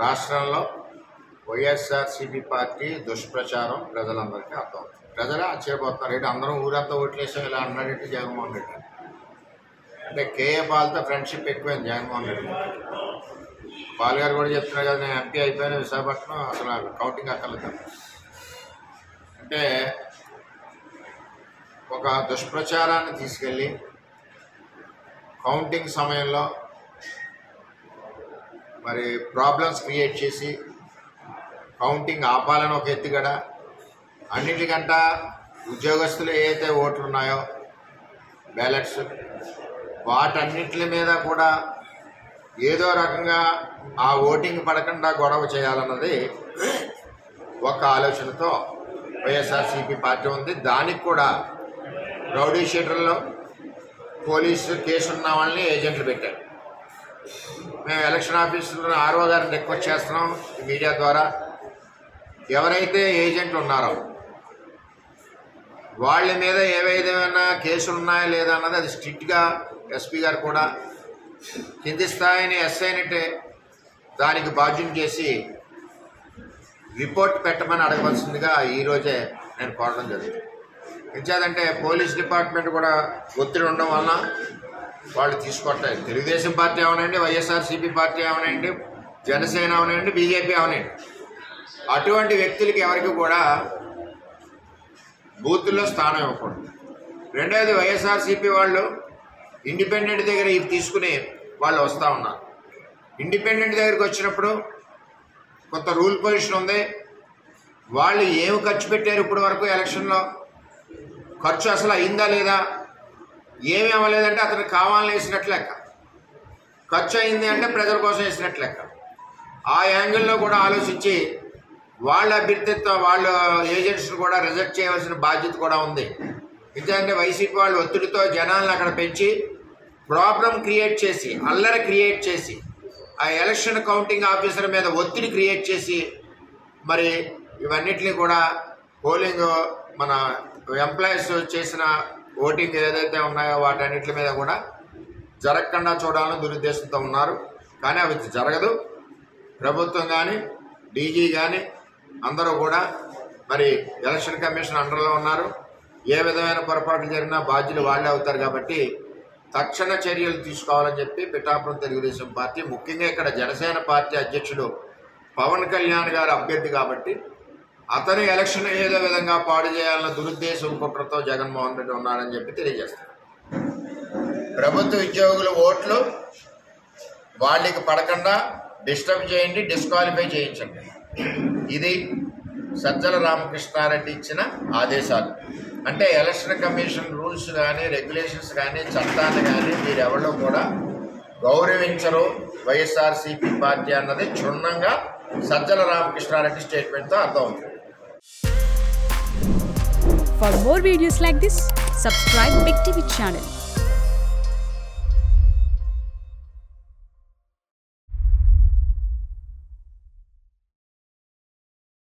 రాష్ట్రంలో వైఎస్ఆర్సీపీ పార్టీ దుష్ప్రచారం ప్రజలందరికీ అర్థమవుతుంది. ప్రజలే ఆశ్చర్యపోతున్నారు. ఏంటి అందరం ఊరంతా ఓట్లేసాం ఇలా అన్నాడంటే జగన్మోహన్ రెడ్డి అంటే కేఏ పాల్తో ఫ్రెండ్షిప్ ఎక్కువైంది జగన్మోహన్ రెడ్డి. పాల్ గారు కూడా చెప్తున్నారు కదా, నేను ఎంపీ అయిపోయాను విశాఖపట్నం, అసలు కౌంటింగ్ అక్కర్లేదు అంటే ఒక దుష్ప్రచారాన్ని తీసుకెళ్ళి కౌంటింగ్ సమయంలో మరి ప్రాబ్లమ్స్ క్రియేట్ చేసి కౌంటింగ్ ఆపాలని ఒక ఎత్తుగడ, అన్నిటికంట ఉద్యోగస్తులు ఏవైతే ఓట్లు ఉన్నాయో బ్యాలెట్స్ వాటన్నిటి మీద కూడా ఏదో రకంగా ఆ ఓటింగ్ పడకుండా గొడవ చేయాలన్నది ఒక ఆలోచనతో వైఎస్ఆర్సీపీ పార్టీ ఉంది. దానికి కూడా రౌడీ షీటర్లో పోలీసు కేసు ఉన్న వాళ్ళని ఏజెంట్లు పెట్టారు. మేము ఎలక్షన్ ఆఫీసులో ఆర్ఓ గారిని రిక్వెస్ట్ చేస్తున్నాం మీడియా ద్వారా, ఎవరైతే ఏజెంట్లు ఉన్నారో వాళ్ళ మీద ఏవైనా కేసులు ఉన్నాయా లేదా అన్నది అది స్ట్రిక్ట్గా ఎస్పీ గారు కూడా కింది స్థాయిని ఎస్ఐనిటే దానికి బాధ్యం చేసి రిపోర్ట్ పెట్టమని అడగవలసిందిగా ఈరోజే నేను కోరడం జరిగింది. ఎంచేదంటే పోలీస్ డిపార్ట్మెంట్ కూడా ఒత్తిడి ఉండడం వలన వాళ్ళు తీసుకోవట్లేదు. తెలుగుదేశం పార్టీ అవనండి, వైఎస్ఆర్సీపీ పార్టీ అవనండి, జనసేన అవనండి, బీజేపీ అవనండి, అటువంటి వ్యక్తులకి ఎవరికి కూడా బూతుల్లో స్థానం ఇవ్వకూడదు. రెండవది వైఎస్ఆర్సీపీ వాళ్ళు ఇండిపెండెంట్ దగ్గర ఇవి తీసుకుని వాళ్ళు వస్తూ ఉన్నారు. ఇండిపెండెంట్ దగ్గరికి వచ్చినప్పుడు కొంత రూల్ పొజిషన్ ఉంది. వాళ్ళు ఏమి ఖర్చు పెట్టారు ఇప్పటి వరకు ఎలక్షన్లో, ఖర్చు అసలు అయిందా లేదా, ఏమి అవ్వలేదంటే అతనికి కావాలని వేసినట్లు లెక్క, ఖర్చు అయింది అంటే ప్రజల కోసం వేసినట్లు లెక్క. ఆ యాంగిల్లో కూడా ఆలోచించి వాళ్ళ అభ్యర్థిత్వం వాళ్ళ ఏజెంట్స్ని కూడా రిజెక్ట్ చేయవలసిన బాధ్యత కూడా ఉంది. ఎందుకంటే వైసీపీ వాళ్ళు ఒత్తిడితో జనాలను అక్కడ పెంచి ప్రాబ్లం క్రియేట్ చేసి, అల్లరి క్రియేట్ చేసి, ఆ ఎలక్షన్ కౌంటింగ్ ఆఫీసర్ మీద ఒత్తిడి క్రియేట్ చేసి మరి ఇవన్నిటిని కూడా పోలింగ్ మన ఎంప్లాయీస్ చేసిన ఓటింగ్ ఏదైతే ఉన్నాయో వాటన్నిటి మీద కూడా జరగకుండా చూడాలని దురుద్దేశంతో ఉన్నారు. కానీ అవి జరగదు. ప్రభుత్వం కానీ డీజీ కానీ అందరూ కూడా మరి ఎలక్షన్ కమిషన్ అండర్లో ఉన్నారు. ఏ విధమైన పొరపాట్లు జరిగినా బాధ్యులు వాళ్ళే అవుతారు. కాబట్టి తక్షణ చర్యలు తీసుకోవాలని చెప్పి పిఠాపురం తెలుగుదేశం పార్టీ, ముఖ్యంగా ఇక్కడ జనసేన పార్టీ అధ్యక్షుడు పవన్ కళ్యాణ్ గారు అభ్యర్థి కాబట్టి అతను ఎలక్షన్ ఏదో విధంగా పాడు చేయాలన్న దురుద్దేశం కుట్రతో జగన్మోహన్ రెడ్డి ఉన్నాడని చెప్పి తెలియజేస్తారు. ప్రభుత్వ ఉద్యోగుల ఓట్లు వాళ్ళకి పడకుండా డిస్టర్బ్ చేయండి, డిస్క్వాలిఫై చేయించండి. ఇది సజ్జల రామకృష్ణారెడ్డి ఇచ్చిన ఆదేశాలు. అంటే ఎలక్షన్ కమిషన్ రూల్స్ కానీ రెగ్యులేషన్స్ కానీ చట్టాన్ని కానీ మీరెవరో కూడా గౌరవించరు వైఎస్ఆర్సీపీ పార్టీ అన్నది క్షుణ్ణంగా సజ్జల రామకృష్ణారెడ్డి స్టేట్మెంట్తో అర్థమవుతుంది. For more videos like this, subscribe Big TV channel.